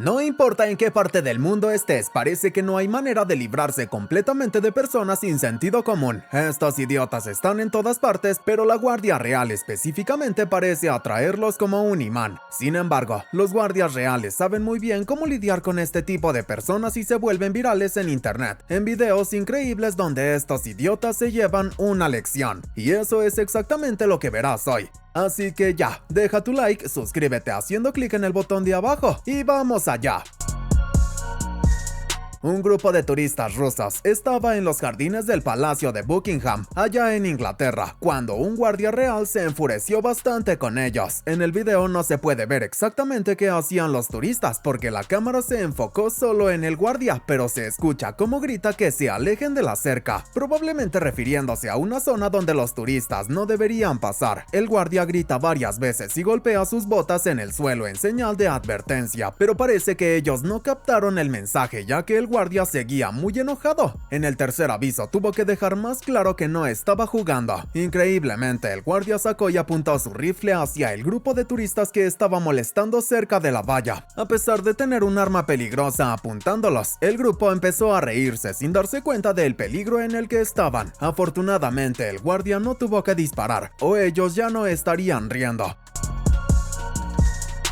No importa en qué parte del mundo estés, parece que no hay manera de librarse completamente de personas sin sentido común. Estos idiotas están en todas partes, pero la Guardia Real específicamente parece atraerlos como un imán. Sin embargo, los guardias reales saben muy bien cómo lidiar con este tipo de personas y se vuelven virales en internet, en videos increíbles donde estos idiotas se llevan una lección. Y eso es exactamente lo que verás hoy. Así que ya, deja tu like, suscríbete haciendo clic en el botón de abajo y ¡vamos allá! Un grupo de turistas rusos estaba en los jardines del Palacio de Buckingham, allá en Inglaterra, cuando un guardia real se enfureció bastante con ellos. En el video no se puede ver exactamente qué hacían los turistas porque la cámara se enfocó solo en el guardia, pero se escucha cómo grita que se alejen de la cerca, probablemente refiriéndose a una zona donde los turistas no deberían pasar. El guardia grita varias veces y golpea sus botas en el suelo en señal de advertencia, pero parece que ellos no captaron el mensaje ya que el guardia seguía muy enojado. En el tercer aviso tuvo que dejar más claro que no estaba jugando. Increíblemente, el guardia sacó y apuntó su rifle hacia el grupo de turistas que estaba molestando cerca de la valla. A pesar de tener un arma peligrosa apuntándolos, el grupo empezó a reírse sin darse cuenta del peligro en el que estaban. Afortunadamente, el guardia no tuvo que disparar, o ellos ya no estarían riendo.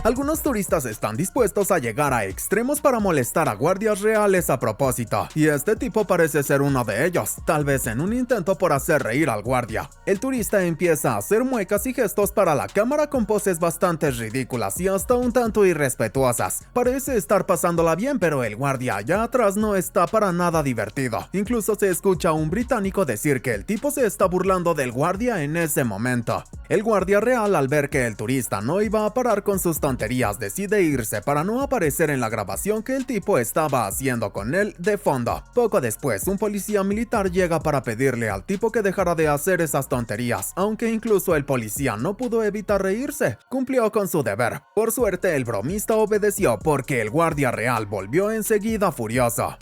Algunos turistas están dispuestos a llegar a extremos para molestar a guardias reales a propósito, y este tipo parece ser uno de ellos, tal vez en un intento por hacer reír al guardia. El turista empieza a hacer muecas y gestos para la cámara con poses bastante ridículas y hasta un tanto irrespetuosas. Parece estar pasándola bien, pero el guardia allá atrás no está para nada divertido. Incluso se escucha a un británico decir que el tipo se está burlando del guardia en ese momento. El guardia real, al ver que el turista no iba a parar con sus tonterías, decide irse para no aparecer en la grabación que el tipo estaba haciendo con él de fondo. Poco después, un policía militar llega para pedirle al tipo que dejara de hacer esas tonterías, aunque incluso el policía no pudo evitar reírse. Cumplió con su deber. Por suerte, el bromista obedeció porque el guardia real volvió enseguida furioso.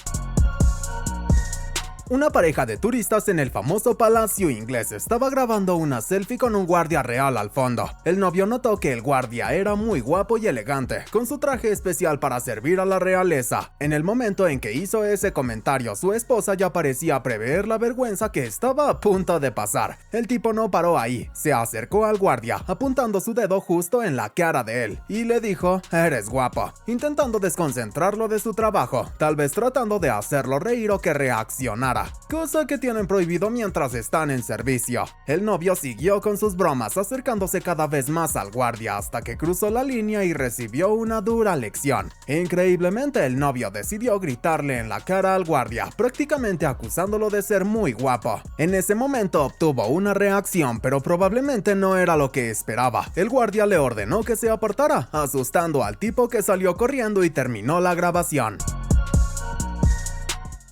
Una pareja de turistas en el famoso palacio inglés estaba grabando una selfie con un guardia real al fondo. El novio notó que el guardia era muy guapo y elegante, con su traje especial para servir a la realeza. En el momento en que hizo ese comentario, su esposa ya parecía prever la vergüenza que estaba a punto de pasar. El tipo no paró ahí, se acercó al guardia, apuntando su dedo justo en la cara de él, y le dijo: "Eres guapo", intentando desconcentrarlo de su trabajo, tal vez tratando de hacerlo reír o que reaccionara. Cosa que tienen prohibido mientras están en servicio. El novio siguió con sus bromas, acercándose cada vez más al guardia hasta que cruzó la línea y recibió una dura lección. Increíblemente, el novio decidió gritarle en la cara al guardia, prácticamente acusándolo de ser muy guapo. En ese momento obtuvo una reacción, pero probablemente no era lo que esperaba. El guardia le ordenó que se apartara, asustando al tipo, que salió corriendo y terminó la grabación.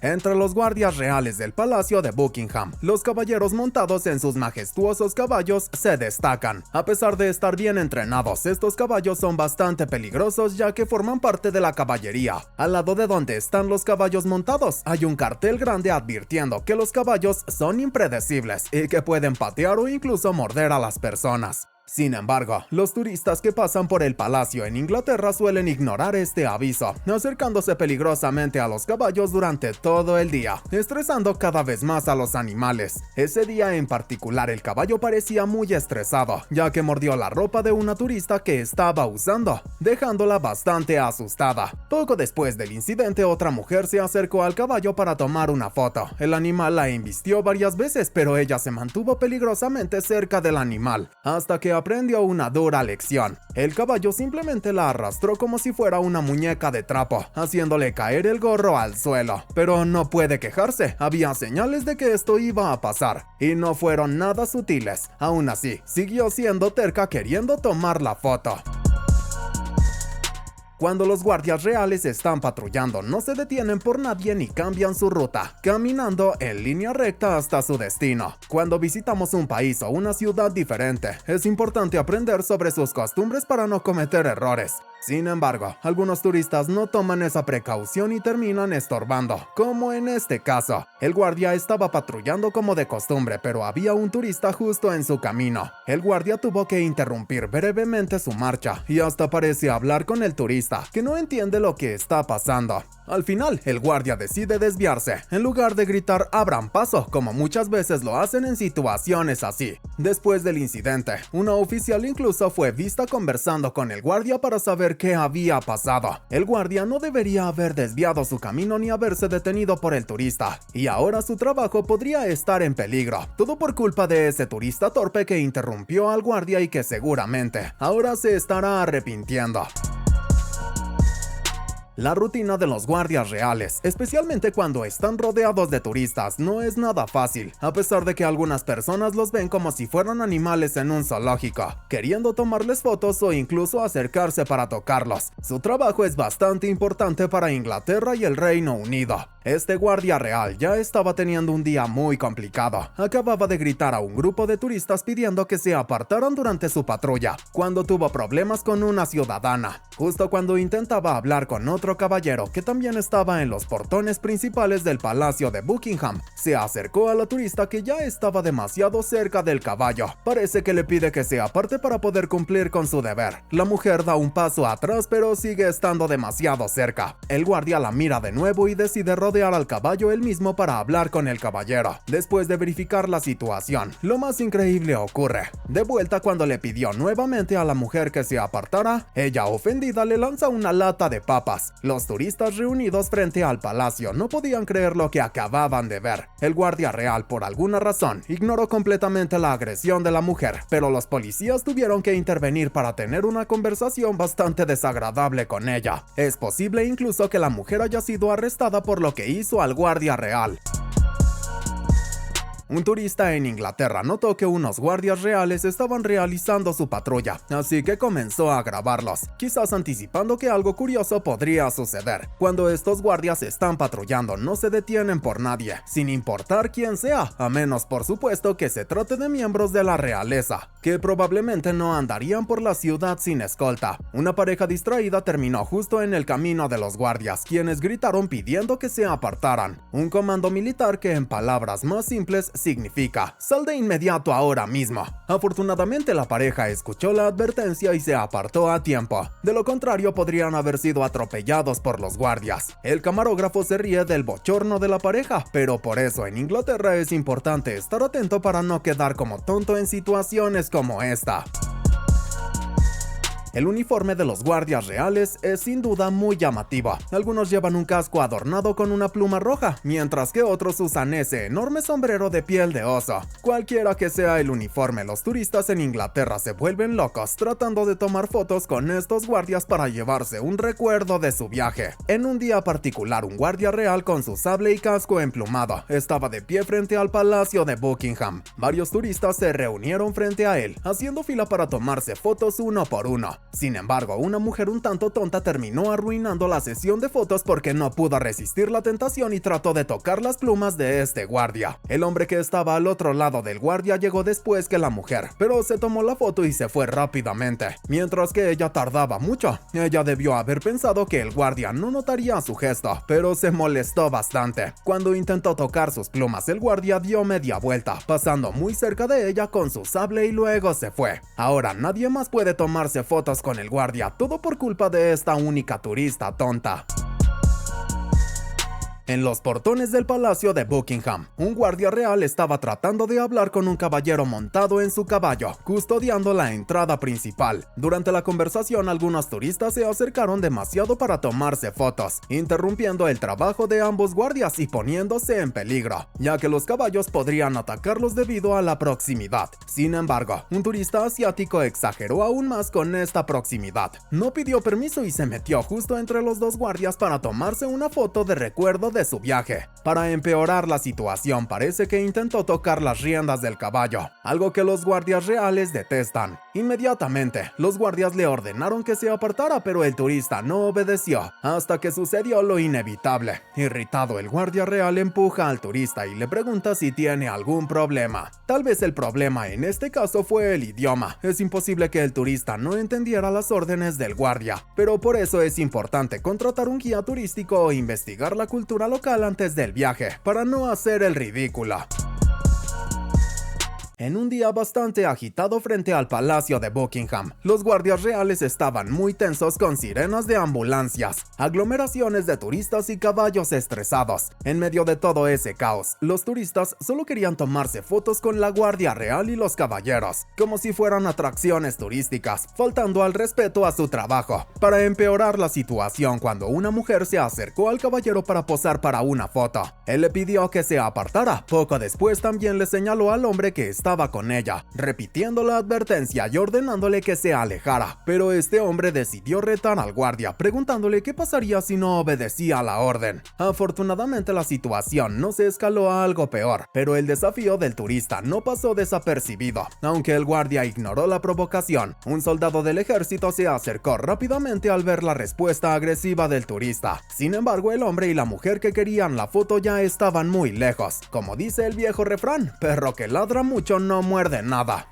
Entre los guardias reales del Palacio de Buckingham, los caballeros montados en sus majestuosos caballos se destacan. A pesar de estar bien entrenados, estos caballos son bastante peligrosos ya que forman parte de la caballería. Al lado de donde están los caballos montados, hay un cartel grande advirtiendo que los caballos son impredecibles y que pueden patear o incluso morder a las personas. Sin embargo, los turistas que pasan por el palacio en Inglaterra suelen ignorar este aviso, acercándose peligrosamente a los caballos durante todo el día, estresando cada vez más a los animales. Ese día en particular, el caballo parecía muy estresado, ya que mordió la ropa de una turista que estaba usando, dejándola bastante asustada. Poco después del incidente, otra mujer se acercó al caballo para tomar una foto. El animal la embistió varias veces, pero ella se mantuvo peligrosamente cerca del animal, hasta que aprendió una dura lección. El caballo simplemente la arrastró como si fuera una muñeca de trapo, haciéndole caer el gorro al suelo. Pero no puede quejarse, había señales de que esto iba a pasar, y no fueron nada sutiles. Aún así, siguió siendo terca queriendo tomar la foto. Cuando los guardias reales están patrullando, no se detienen por nadie ni cambian su ruta, caminando en línea recta hasta su destino. Cuando visitamos un país o una ciudad diferente, es importante aprender sobre sus costumbres para no cometer errores. Sin embargo, algunos turistas no toman esa precaución y terminan estorbando, como en este caso. El guardia estaba patrullando como de costumbre, pero había un turista justo en su camino. El guardia tuvo que interrumpir brevemente su marcha y hasta parece hablar con el turista, que no entiende lo que está pasando. Al final, el guardia decide desviarse, en lugar de gritar "abran paso", como muchas veces lo hacen en situaciones así. Después del incidente, una oficial incluso fue vista conversando con el guardia para saber qué había pasado. El guardia no debería haber desviado su camino ni haberse detenido por el turista, y ahora su trabajo podría estar en peligro. Todo por culpa de ese turista torpe que interrumpió al guardia y que seguramente ahora se estará arrepintiendo. La rutina de los guardias reales, especialmente cuando están rodeados de turistas, no es nada fácil, a pesar de que algunas personas los ven como si fueran animales en un zoológico, queriendo tomarles fotos o incluso acercarse para tocarlos. Su trabajo es bastante importante para Inglaterra y el Reino Unido. Este guardia real ya estaba teniendo un día muy complicado. Acababa de gritar a un grupo de turistas pidiendo que se apartaran durante su patrulla, cuando tuvo problemas con una ciudadana. Justo cuando intentaba hablar con otro caballero que también estaba en los portones principales del Palacio de Buckingham, se acercó a la turista que ya estaba demasiado cerca del caballo. Parece que le pide que se aparte para poder cumplir con su deber. La mujer da un paso atrás, pero sigue estando demasiado cerca. El guardia la mira de nuevo y decide rodear al caballo él mismo para hablar con el caballero. Después de verificar la situación, lo más increíble ocurre. De vuelta, cuando le pidió nuevamente a la mujer que se apartara, ella, ofendida, le lanza una lata de papas. Los turistas reunidos frente al palacio no podían creer lo que acababan de ver. El guardia real, por alguna razón, ignoró completamente la agresión de la mujer, pero los policías tuvieron que intervenir para tener una conversación bastante desagradable con ella. Es posible incluso que la mujer haya sido arrestada por lo que hizo al guardia real. Un turista en Inglaterra notó que unos guardias reales estaban realizando su patrulla, así que comenzó a grabarlos, quizás anticipando que algo curioso podría suceder. Cuando estos guardias están patrullando, no se detienen por nadie, sin importar quién sea, a menos por supuesto que se trate de miembros de la realeza, que probablemente no andarían por la ciudad sin escolta. Una pareja distraída terminó justo en el camino de los guardias, quienes gritaron pidiendo que se apartaran. Un comando militar que, en palabras más simples, significa "sal de inmediato ahora mismo". Afortunadamente, la pareja escuchó la advertencia y se apartó a tiempo. De lo contrario, podrían haber sido atropellados por los guardias. El camarógrafo se ríe del bochorno de la pareja, pero por eso en Inglaterra es importante estar atento para no quedar como tonto en situaciones como esta. El uniforme de los guardias reales es sin duda muy llamativo. Algunos llevan un casco adornado con una pluma roja, mientras que otros usan ese enorme sombrero de piel de oso. Cualquiera que sea el uniforme, los turistas en Inglaterra se vuelven locos tratando de tomar fotos con estos guardias para llevarse un recuerdo de su viaje. En un día particular, un guardia real con su sable y casco emplumado estaba de pie frente al Palacio de Buckingham. Varios turistas se reunieron frente a él, haciendo fila para tomarse fotos uno por uno. Sin embargo, una mujer un tanto tonta terminó arruinando la sesión de fotos porque no pudo resistir la tentación y trató de tocar las plumas de este guardia. El hombre que estaba al otro lado del guardia llegó después que la mujer, pero se tomó la foto y se fue rápidamente. Mientras que ella tardaba mucho, ella debió haber pensado que el guardia no notaría su gesto, pero se molestó bastante. Cuando intentó tocar sus plumas, el guardia dio media vuelta, pasando muy cerca de ella con su sable y luego se fue. Ahora nadie más puede tomarse fotos con el guardia, todo por culpa de esta única turista tonta. En los portones del Palacio de Buckingham, un guardia real estaba tratando de hablar con un caballero montado en su caballo, custodiando la entrada principal. Durante la conversación, algunos turistas se acercaron demasiado para tomarse fotos, interrumpiendo el trabajo de ambos guardias y poniéndose en peligro, ya que los caballos podrían atacarlos debido a la proximidad. Sin embargo, un turista asiático exageró aún más con esta proximidad. No pidió permiso y se metió justo entre los dos guardias para tomarse una foto de recuerdo de su viaje. Para empeorar la situación, parece que intentó tocar las riendas del caballo, algo que los guardias reales detestan. Inmediatamente, los guardias le ordenaron que se apartara, pero el turista no obedeció, hasta que sucedió lo inevitable. Irritado, el guardia real empuja al turista y le pregunta si tiene algún problema. Tal vez el problema en este caso fue el idioma. Es imposible que el turista no entendiera las órdenes del guardia, pero por eso es importante contratar un guía turístico o investigar la cultura local antes del viaje, para no hacer el ridículo. En un día bastante agitado frente al Palacio de Buckingham, los guardias reales estaban muy tensos con sirenas de ambulancias, aglomeraciones de turistas y caballos estresados. En medio de todo ese caos, los turistas solo querían tomarse fotos con la guardia real y los caballeros, como si fueran atracciones turísticas, faltando al respeto a su trabajo. Para empeorar la situación, cuando una mujer se acercó al caballero para posar para una foto, él le pidió que se apartara. Poco después también le señaló al hombre que estaba con ella, repitiendo la advertencia y ordenándole que se alejara, pero este hombre decidió retar al guardia, preguntándole qué pasaría si no obedecía la orden. Afortunadamente la situación no se escaló a algo peor, pero el desafío del turista no pasó desapercibido. Aunque el guardia ignoró la provocación, un soldado del ejército se acercó rápidamente al ver la respuesta agresiva del turista. Sin embargo, el hombre y la mujer que querían la foto ya estaban muy lejos. Como dice el viejo refrán, perro que ladra mucho no muerde nada.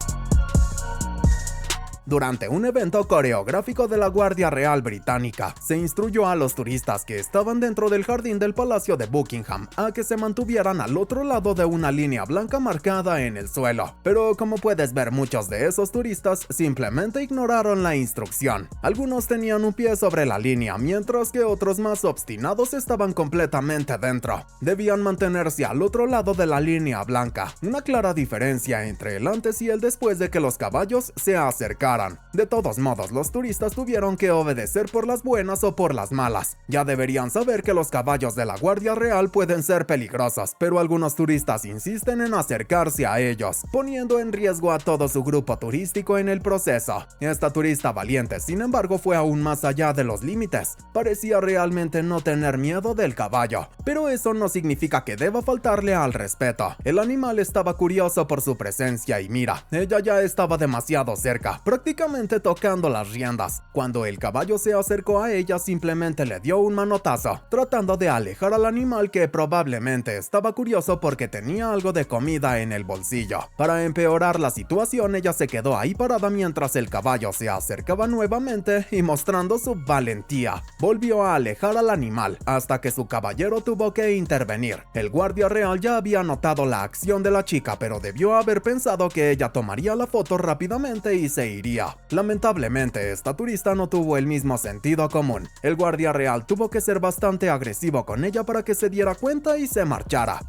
Durante un evento coreográfico de la Guardia Real Británica, se instruyó a los turistas que estaban dentro del jardín del Palacio de Buckingham a que se mantuvieran al otro lado de una línea blanca marcada en el suelo. Pero como puedes ver, muchos de esos turistas simplemente ignoraron la instrucción. Algunos tenían un pie sobre la línea, mientras que otros más obstinados estaban completamente dentro. Debían mantenerse al otro lado de la línea blanca, una clara diferencia entre el antes y el después de que los caballos se acercaran. De todos modos, los turistas tuvieron que obedecer por las buenas o por las malas. Ya deberían saber que los caballos de la Guardia Real pueden ser peligrosos, pero algunos turistas insisten en acercarse a ellos, poniendo en riesgo a todo su grupo turístico en el proceso. Esta turista valiente, sin embargo, fue aún más allá de los límites. Parecía realmente no tener miedo del caballo, pero eso no significa que deba faltarle al respeto. El animal estaba curioso por su presencia y mira, ella ya estaba demasiado cerca, prácticamente tocando las riendas. Cuando el caballo se acercó a ella, simplemente le dio un manotazo, tratando de alejar al animal que probablemente estaba curioso porque tenía algo de comida en el bolsillo. Para empeorar la situación, ella se quedó ahí parada mientras el caballo se acercaba nuevamente y, mostrando su valentía, volvió a alejar al animal hasta que su caballero tuvo que intervenir. El guardia real ya había notado la acción de la chica, pero debió haber pensado que ella tomaría la foto rápidamente y se iría. Lamentablemente, esta turista no tuvo el mismo sentido común. El guardia real tuvo que ser bastante agresivo con ella para que se diera cuenta y se marchara.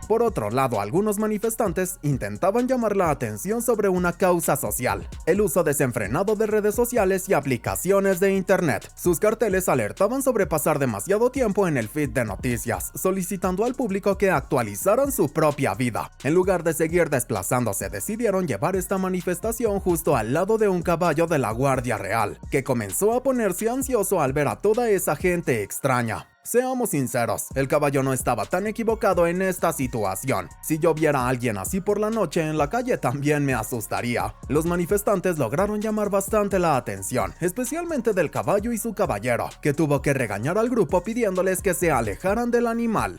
Por otro lado, algunos manifestantes intentaban llamar la atención sobre una causa social: el uso desenfrenado de redes sociales y aplicaciones de internet. Sus carteles alertaban sobre pasar demasiado tiempo en el feed de noticias, solicitando al público que actualizaran su propia vida. En lugar de seguir desplazándose, decidieron llevar esta manifestación justo al lado de un caballo de la Guardia Real, que comenzó a ponerse ansioso al ver a toda esa gente extraña. Seamos sinceros, el caballo no estaba tan equivocado en esta situación. Si yo viera a alguien así por la noche en la calle, también me asustaría. Los manifestantes lograron llamar bastante la atención, especialmente del caballo y su caballero, que tuvo que regañar al grupo pidiéndoles que se alejaran del animal.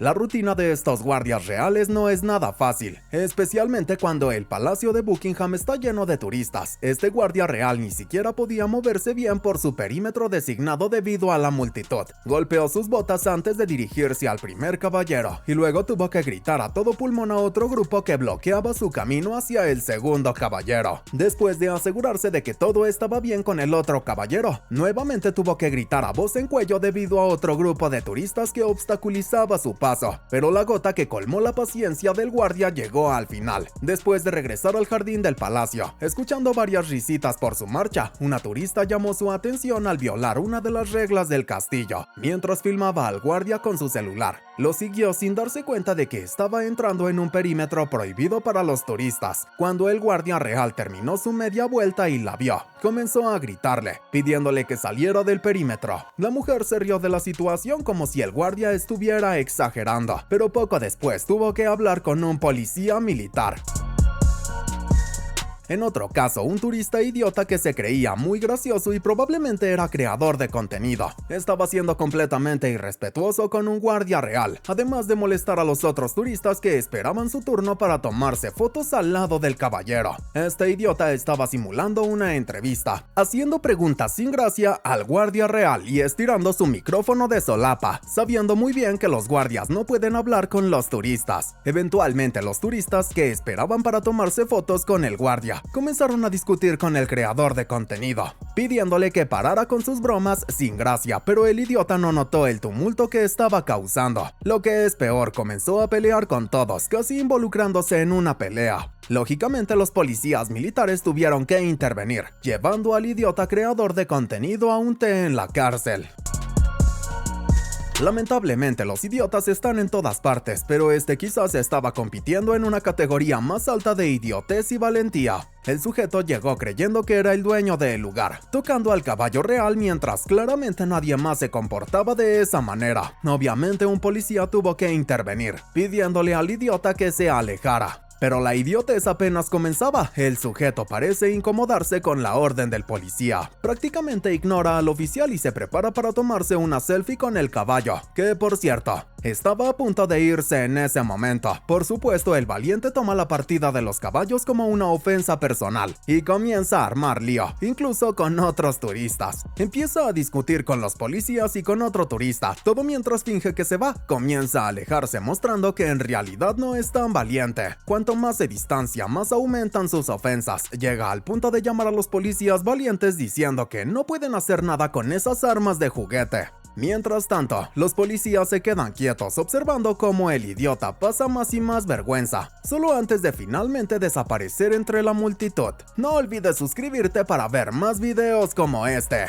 La rutina de estos guardias reales no es nada fácil, especialmente cuando el Palacio de Buckingham está lleno de turistas. Este guardia real ni siquiera podía moverse bien por su perímetro designado debido a la multitud. Golpeó sus botas antes de dirigirse al primer caballero, y luego tuvo que gritar a todo pulmón a otro grupo que bloqueaba su camino hacia el segundo caballero. Después de asegurarse de que todo estaba bien con el otro caballero, nuevamente tuvo que gritar a voz en cuello debido a otro grupo de turistas que obstaculizaba su paso, pero la gota que colmó la paciencia del guardia llegó al final. Después de regresar al jardín del palacio, escuchando varias risitas por su marcha, una turista llamó su atención al violar una de las reglas del castillo, mientras filmaba al guardia con su celular. Lo siguió sin darse cuenta de que estaba entrando en un perímetro prohibido para los turistas. Cuando el guardia real terminó su media vuelta y la vio, comenzó a gritarle, pidiéndole que saliera del perímetro. La mujer se rió de la situación como si el guardia estuviera exagerando, pero poco después tuvo que hablar con un policía militar. En otro caso, un turista idiota que se creía muy gracioso y probablemente era creador de contenido, estaba siendo completamente irrespetuoso con un guardia real, además de molestar a los otros turistas que esperaban su turno para tomarse fotos al lado del caballero. Este idiota estaba simulando una entrevista, haciendo preguntas sin gracia al guardia real y estirando su micrófono de solapa, sabiendo muy bien que los guardias no pueden hablar con los turistas. Eventualmente, los turistas que esperaban para tomarse fotos con el guardia comenzaron a discutir con el creador de contenido, pidiéndole que parara con sus bromas sin gracia, pero el idiota no notó el tumulto que estaba causando. Lo que es peor, comenzó a pelear con todos, casi involucrándose en una pelea. Lógicamente, los policías militares tuvieron que intervenir, llevando al idiota creador de contenido a un té en la cárcel. Lamentablemente, los idiotas están en todas partes, pero este quizás estaba compitiendo en una categoría más alta de idiotez y valentía. El sujeto llegó creyendo que era el dueño del lugar, tocando al caballo real mientras claramente nadie más se comportaba de esa manera. Obviamente, un policía tuvo que intervenir, pidiéndole al idiota que se alejara. Pero la idiotez apenas comenzaba. El sujeto parece incomodarse con la orden del policía. Prácticamente ignora al oficial y se prepara para tomarse una selfie con el caballo, que por cierto, estaba a punto de irse en ese momento. Por supuesto, el valiente toma la partida de los caballos como una ofensa personal y comienza a armar lío, incluso con otros turistas. Empieza a discutir con los policías y con otro turista, todo mientras finge que se va. Comienza a alejarse, mostrando que en realidad no es tan valiente. Cuanto más se distancia, más aumentan sus ofensas. Llega al punto de llamar a los policías valientes diciendo que no pueden hacer nada con esas armas de juguete. Mientras tanto, los policías se quedan quietos observando cómo el idiota pasa más y más vergüenza, solo antes de finalmente desaparecer entre la multitud. No olvides suscribirte para ver más videos como este.